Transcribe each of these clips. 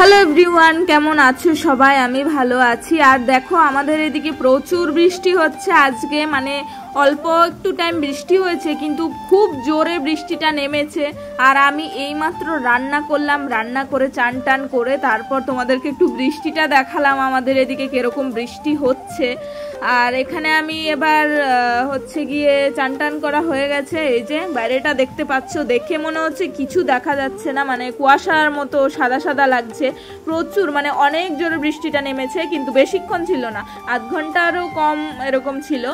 Hello everyone, কেমন আছো সবাই? আমি ভালো আছি। আর দেখো আমাদের এদিকে প্রচুর বৃষ্টি হচ্ছে আজকে, মানে অল্প একটু টাইম বৃষ্টি হয়েছে কিন্তু খুব জোরে বৃষ্টিটা নেমেছে। আর আমি এইমাত্র রান্না করলাম, রান্না করে চান টান করে তারপর তোমাদেরকে একটু বৃষ্টিটা দেখালাম আমাদের এদিকে কিরকম বৃষ্টি হচ্ছে। আর এখানে আমি এবার হচ্ছে গিয়ে চান টান করা হয়ে গেছে। এই যে বাইরেটা দেখতে পাচ্ছ, দেখে মনে হচ্ছে কিছু দেখা যাচ্ছে না, মানে কুয়াশার মতো সাদা সাদা লাগছে। প্রচুর মানে অনেক জোরে বৃষ্টিটা নেমেছে, কিন্তু বেশিক্ষণ ছিল না, আধ ঘন্টারও কম এরকম ছিল।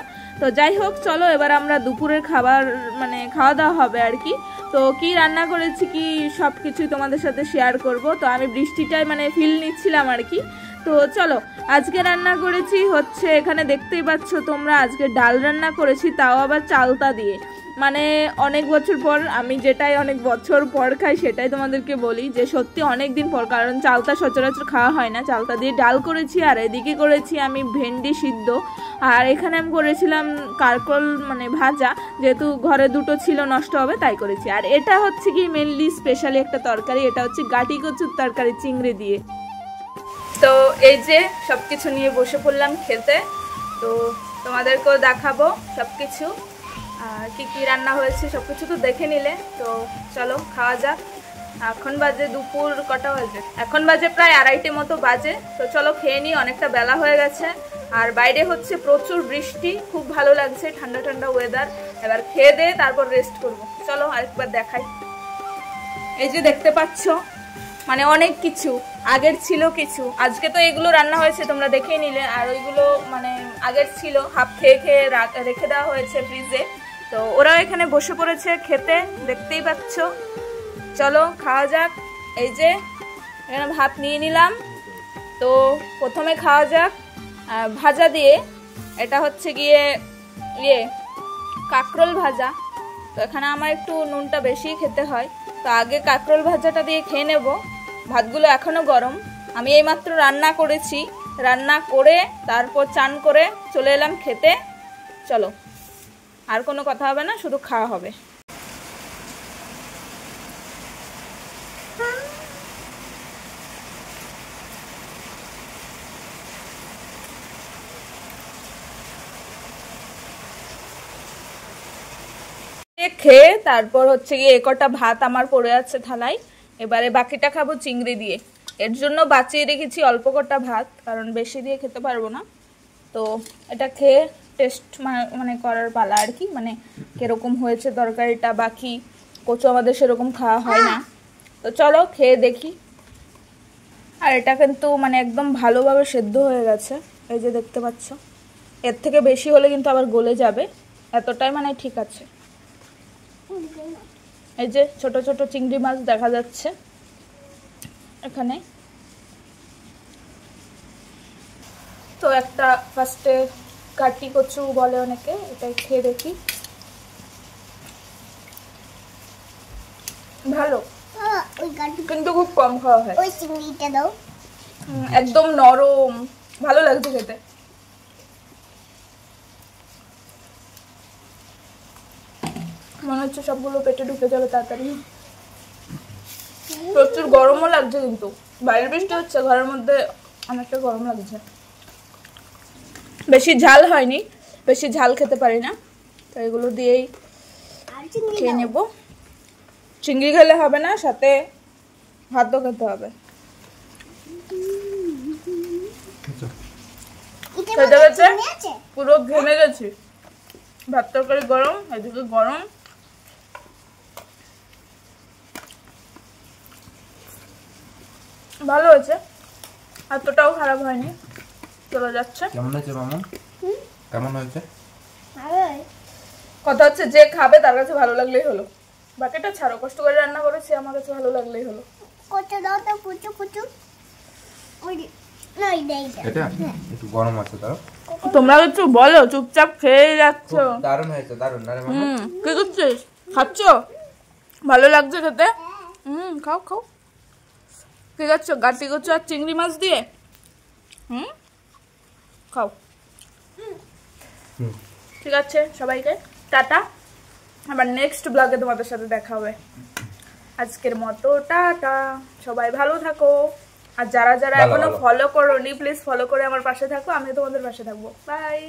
তো যাই হোক, চলো এবার আমরা দুপুরের খাবার মানে খাওয়া দাওয়া হবে আর কি। তো কি রান্না করেছি কি সব কিছুই তোমাদের সাথে শেয়ার করব। তো আমি বৃষ্টিটাই মানে ফিল নিচ্ছিলাম আর কি। তো চলো, আজকে রান্না করেছি হচ্ছে, এখানে দেখতেই পাচ্ছ তোমরা, আজকে ডাল রান্না করেছি, তাও আবার চালতা দিয়ে। মানে অনেক বছর পর, আমি যেটাই অনেক বছর পর খাই সেটাই তোমাদেরকে বলি যে সত্যি অনেক দিন পর, কারণ চালতা সচরাচর খাওয়া হয় না। চালতা দিয়ে ডাল করেছি, আর এদিকে করেছি আমি ভেন্ডি সিদ্ধ, আর এখানে আমি করেছিলাম কারকল মানে ভাজা, যেহেতু ঘরে দুটো ছিল নষ্ট হবে তাই করেছি। আর এটা হচ্ছে কি মেনলি স্পেশালি একটা তরকারি, এটা হচ্ছে গাটি কচুর তরকারি চিংড়ি দিয়ে। তো এই যে সব কিছু নিয়ে বসে পড়লাম খেতে। তো তোমাদেরকেও দেখাবো সব কিছু, আর কি কি রান্না হয়েছে সব কিছু তো দেখে নিলে। তো চলো খাওয়া যাক। এখন বাজে দুপুর কটা বাজে, এখন বাজে প্রায় 2:30 মতো বাজে। তো চলো খেয়ে নিই, অনেকটা বেলা হয়ে গেছে। আর বাইরে হচ্ছে প্রচুর বৃষ্টি, খুব ভালো লাগছে, ঠান্ডা ঠান্ডা ওয়েদার। এবার খেয়ে দিয়ে তারপর রেস্ট করব। চলো আরেকবার দেখাই। এই যে দেখতে পাচ্ছ, মানে অনেক কিছু আগের ছিল, কিছু আজকে তো এগুলো রান্না হয়েছে তোমরা দেখে নিলে, আর ওইগুলো মানে আগের ছিল, হাফ খেয়ে খেয়ে রেখে দেওয়া হয়েছে ফ্রিজে। তো ওরাও এখানে বসে পড়েছে খেতে, দেখতেই পাচ্ছ। চলো খাওয়া যাক। এই যে এখানে ভাত নিয়ে নিলাম। তো প্রথমে খাওয়া যাক ভাজা দিয়ে। এটা হচ্ছে গিয়ে কাঁকরোল ভাজা। তো এখানে আমার একটু নুনটা বেশি খেতে হয়, তো আগে কাঁকরোল ভাজাটা দিয়ে খেয়ে নেব। ভাতগুলো এখনো গরম, আমি এইমাত্র রান্না করেছি, রান্না করে তারপর চান করে চলে এলাম খেতে। চলো, আর কোনো কথা হবে না, শুধু খাওয়া হবে। খেয়ে তারপর হচ্ছে গিয়ে একটা ভাত আমার পড়ে আছে থালায়, এবারে বাকিটা খাবো চিংড়ি দিয়ে। এর জন্য বাঁচিয়ে রেখেছি অল্প কটা ভাত, কারণ বেশি দিয়ে খেতে পারবো না। তো এটা খেয়ে টেস্ট মানে করার পালা আর কি, মানে কিরকম হয়েছে তরকারিটা। বাকি কচু আমাদের সেরকম খাওয়া হয় না, তো চলো খেয়ে দেখি। আর এটা কিন্তু মানে একদম ভালোভাবে সেদ্ধ হয়ে গেছে, এই যে দেখতে পাচ্ছ। এর থেকে বেশি হলে কিন্তু আবার গলে যাবে, এতটাই মানে ঠিক আছে। এই যে ছোট ছোট চিংড়ি মাছ দেখা যাচ্ছে এখানে। তো একটা ফার্স্টে কাটি কচু বলে অনেকে, এটাই খেয়ে দেখি। ভালো, কিন্তু খুব কম খাওয়া হয়। ওই চিংড়িটা দাও, একদম নরম, ভালো লাগছে খেতে। মনে হচ্ছে সবগুলো পেটে ঢুকে যাবে তাড়াতাড়ি। প্রচুর গরমও লাগছে, কিন্তু বাইরে বৃষ্টি হচ্ছে, ঘরের মধ্যে অনেকটা গরম লাগছে। বেশি ঝাল হয়নি, বেশি ঝাল খেতে পারি না, তো এগুলো দিয়েই খেয়ে নেব। চিংড়ি খেলে হবে না, সাথে ভাতও খেতে হবে। পুরো ঘেমে গেছি, ভাত তরকারি গরম, এদিকে গরম। ভালো হয়েছে, এতটাও খারাপ হয়নি, চলে যাচ্ছে। কেমন হয়েছে মামা? কেমন হয়েছে? কথা হচ্ছে যে খাবে তার কাছে ভালো লাগলেই হলো, বাকিটা ছাড়ো। কষ্ট করে রান্না করেছি, আমার কাছে ভালো লাগলেই হলো। এটা একটু গরম আছে, তাও তোমরা একটু বলো, চুপচাপ খেয়ে যাচ্ছ। দারুণ হয়েছে, দারুণ। আরে মামা কি করছিস? খাচ্ছ? ভালো লাগছে খেতে? খাও খাও। কি খাচ্ছ? গাটি কচু আর চিংড়ি মাছ দিয়ে? খাও। ঠিক আছে, সবাইকে টাটা। আবার নেক্সট ব্লগে তোমাদের সাথে দেখা হবে। আজকের মতো টাটা, সবাই ভালো থাকো। আর যারা যারা ভালো, এখনো ভালো। ফলো করোনি প্লিজ ফলো করে আমার পাশে থাকো, আমি তোমাদের পাশে থাকবো। বাই।